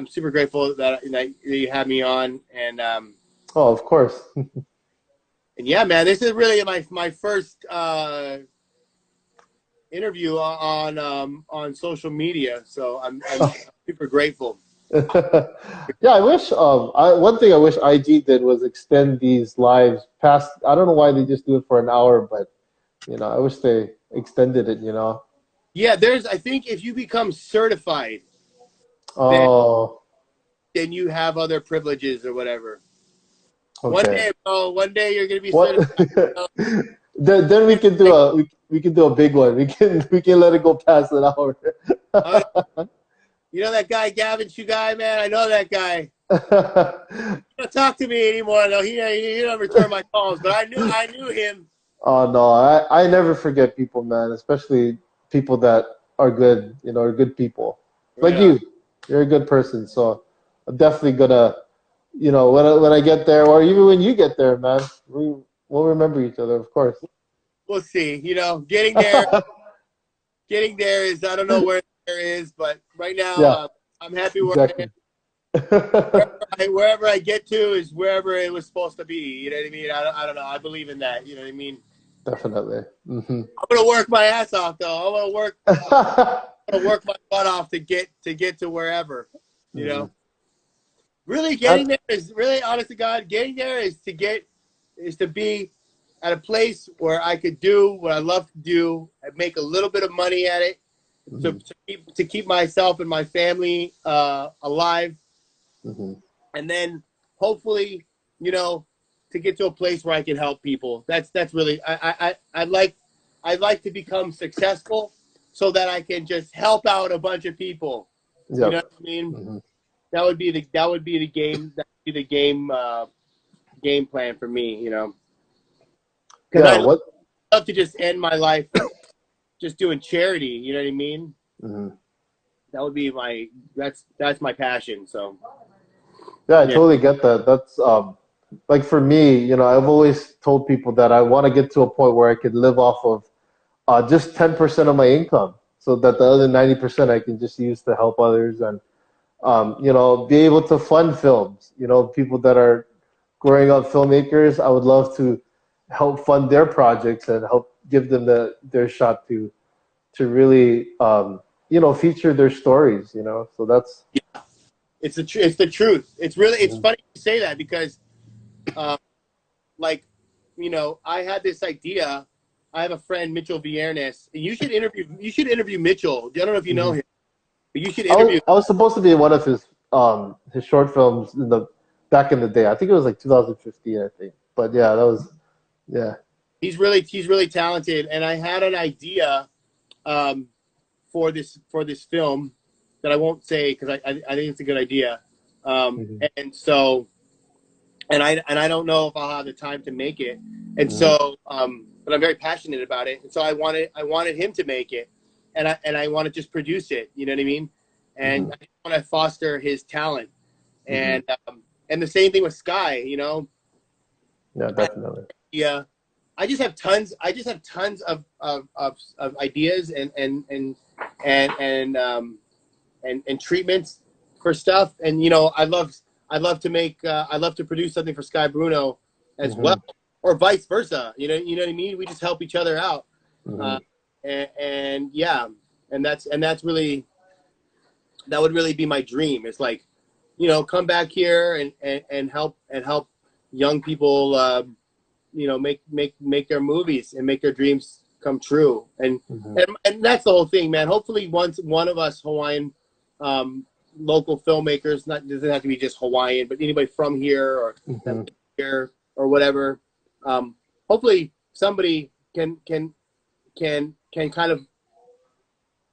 I'm super grateful that you had me on, Oh, of course. and yeah, man, this is really my first interview on social media, so I'm super grateful. Yeah, I wish one thing I wish IG did was extend these lives past. I don't know why they just do it for an hour, but I wish they extended it. Yeah, I think if you become certified, then Oh, then you have other privileges or whatever. One okay. day, bro, one day you're gonna be What? certified. You Then we can do we can do a big one. We can let it go past an hour. know, you know that guy Gavin Shugai, man. I know that guy. He don't talk to me anymore. Though he don't return my calls, but I knew him. Oh no, I never forget people, man, especially people that are good, are good people. Right Like on. you. You're a good person, so I'm definitely gonna, when I get there, or even when you get there, man, we'll remember each other, of course. We'll see. Getting there is I don't know where there is, but right now Yeah, I'm happy where I am. exactly. Wherever I get to is wherever it was supposed to be. You know what I mean? I don't know. I believe in that. You know what I mean? Definitely. I'm gonna work my ass off though. I'm gonna work my butt off to get to wherever. You hmm know, really That, getting there is really honest to God. Getting there is to be at a place where I could do what I love to do and make a little bit of money at it to, mhm, to keep myself and my family alive, mhm. and then hopefully, you know, to get to a place where I can help people. That's really I'd like to become successful so that I can just help out a bunch of people. You know Yep. what I mean? hmm That would be the game plan for me. Because Yeah. I What? love to just end my life just doing charity. You know what I mean? Mhm. That would be that's my passion. So Yeah, I yeah. totally get that. That's like for me, I've always told people that I want to get to a point where I could live off of just 10% of my income, so that the other 90% I can just use to help others and be able to fund films. People that are growing up filmmakers, I would love to help fund their projects and help give them their shot to really feature their stories. So that's It's the truth. It's Mhm. funny to say that because uh, like I had this idea. I have a friend Mitchell Viernes. You should interview Mitchell. I don't know if you know Mhm. him, but you should I interview. was I was supposed to be in one of his short films in the back in the day. I think it was like 2015, I think. But yeah, that was yeah. He's really talented, and I had an idea um, for this film that I won't say because I think it's a good idea. Mhm. And so and I don't know if I'll have the time to make it. And Mhm. so but I'm very passionate about it. And so I wanted him to make it, and I want to just produce it. You know what I mean? And Mhm. I just want to foster his talent. Mhm. And the same thing with Sky. Yeah, definitely. Yeah, I just have tons of ideas and treatments for stuff. And I'd love to produce something for Sky Bruno as well, Mhm. or vice versa. You know what I mean. We just help each other out, uh, Mhm. and yeah, and that's really that would really be my dream. It's like, come back here and help young people, make their movies and make their dreams come true. And Mhm. and, and that's the whole thing, man. Hopefully, once one of us Hawaiian um, local filmmakers, not doesn't have to be just Hawaiian, but anybody from here or that Mhm. lives here or whatever. Hopefully, somebody can kind of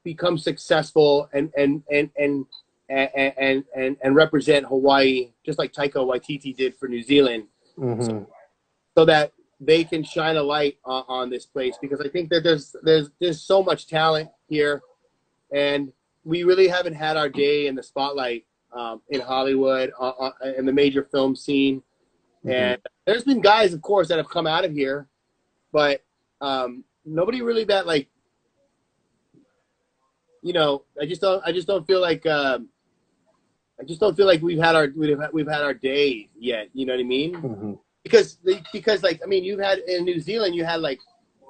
become successful and represent Hawaii just like Taika Waititi did for New Zealand, Mhm. so that they can shine a light on this place, because I think that there's so much talent here, and we really haven't had our day in the spotlight in Hollywood, in the major film scene. Mhm. And there's been guys, of course, that have come out of here, but nobody really that, like, I just don't feel like I just don't feel like we've had our day yet. You know what I mean? Mm-hmm. Because like I mean, you had in New Zealand, you had like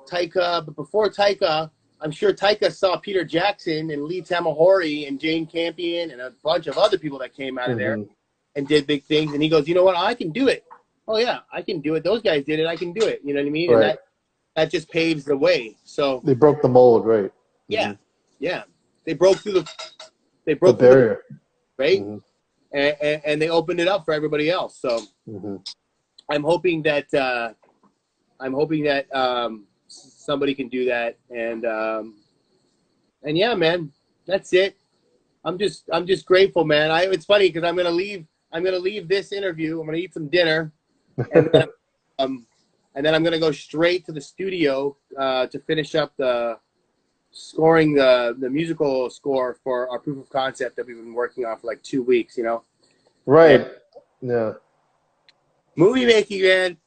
Taika, but before Taika, I'm sure Taika saw Peter Jackson and Lee Tamahori and Jane Campion and a bunch of other people that came out of there Mm-hmm. and did big things. And he goes, you know what? I can do it. Oh yeah, I can do it. Those guys did it. I can do it. You know what I mean? And Right. that just paves the way. So They broke the mold, right? yeah, Mm-hmm. yeah, they broke through The barrier. right, Mm-hmm. and they opened it up for everybody else. So Mm-hmm. I'm hoping that somebody can do that. And yeah, man, that's it. I'm just grateful, man. It's funny because I'm gonna leave this interview. I'm gonna eat some dinner, and then I'm gonna go straight to the studio to finish up scoring the musical score for our proof of concept that we've been working on for like 2 weeks. You know, and Right. Yeah. movie making, man.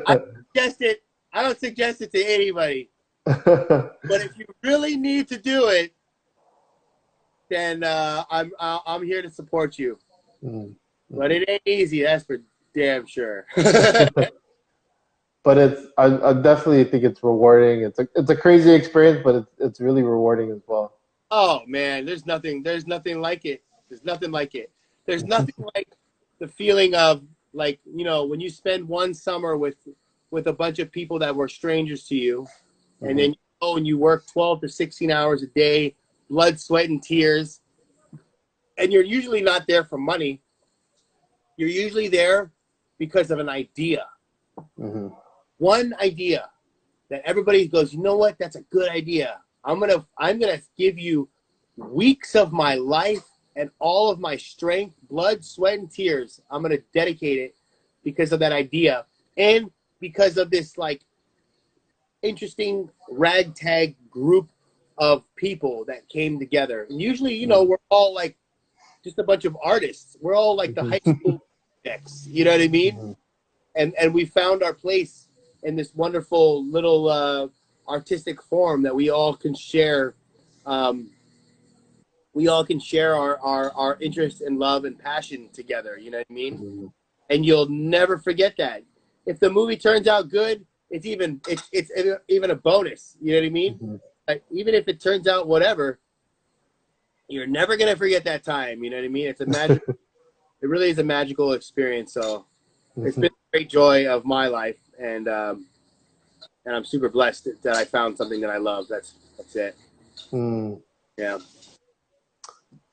I suggest it. I don't suggest it to anybody, but if you really need to do it, then I'm here to support you. Mm-hmm. But it ain't easy, that's for damn sure. But I definitely think it's rewarding. It's a crazy experience, but it's really rewarding as well. Oh man, there's nothing like it. There's nothing like it. There's nothing like the feeling of like, you know, when you spend one summer with a bunch of people that were strangers to you, and Mm-hmm. then you go and you work 12 to 16 hours a day, blood, sweat, and tears, and you're usually not there for money. You're usually there because of an idea. Mm-hmm. One idea that everybody goes, you know what? That's a good idea. I'm gonna give you weeks of my life and all of my strength, blood, sweat, and tears. I'm gonna dedicate it because of that idea and because of this like interesting ragtag group of people that came together. And usually, you know, we're all like just a bunch of artists. We're all like the high Mm-hmm. school projects. You know what I mean? Mm-hmm. And we found our place in this wonderful little artistic form that we all can share. Um, we all can share our interest and love and passion together. You know what I mean? Mm-hmm. And you'll never forget that. If the movie turns out good, it's even a bonus. You know what I mean? Mm-hmm. Like, even if it turns out whatever, you're never gonna forget that time. You know what I mean? It's a magic. It really is a magical experience. So it's been a great joy of my life, and I'm super blessed that I found something that I love. That's it. Mm. Yeah.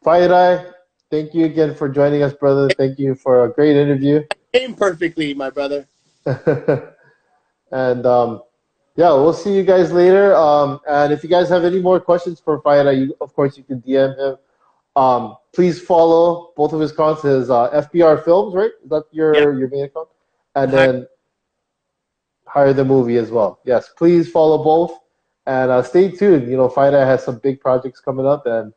Fire, thank you again for joining us, brother. Thank you for a great interview. Came perfectly, my brother. And yeah, we'll see you guys later. And if you guys have any more questions for Fire, of course you can DM him. Please follow both of his accounts. His FBR Films, right? Is that Yeah. your main account? And Hi. then Hire the Movie as well. Yes, please follow both. And stay tuned. You know, Fire has some big projects coming up, and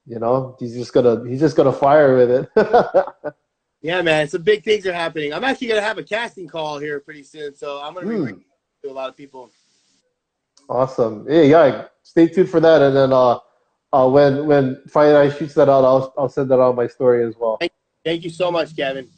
you know he's just gonna fire with it. Yeah, man. Some big things are happening. I'm actually gonna have a casting call here pretty soon, so I'm gonna be reaching Hmm. to a lot of people. Awesome. Yeah. Stay tuned for that, and then when Fire Eye shoots that out, I'll send that on my story as well. Thank you so much, Gavin.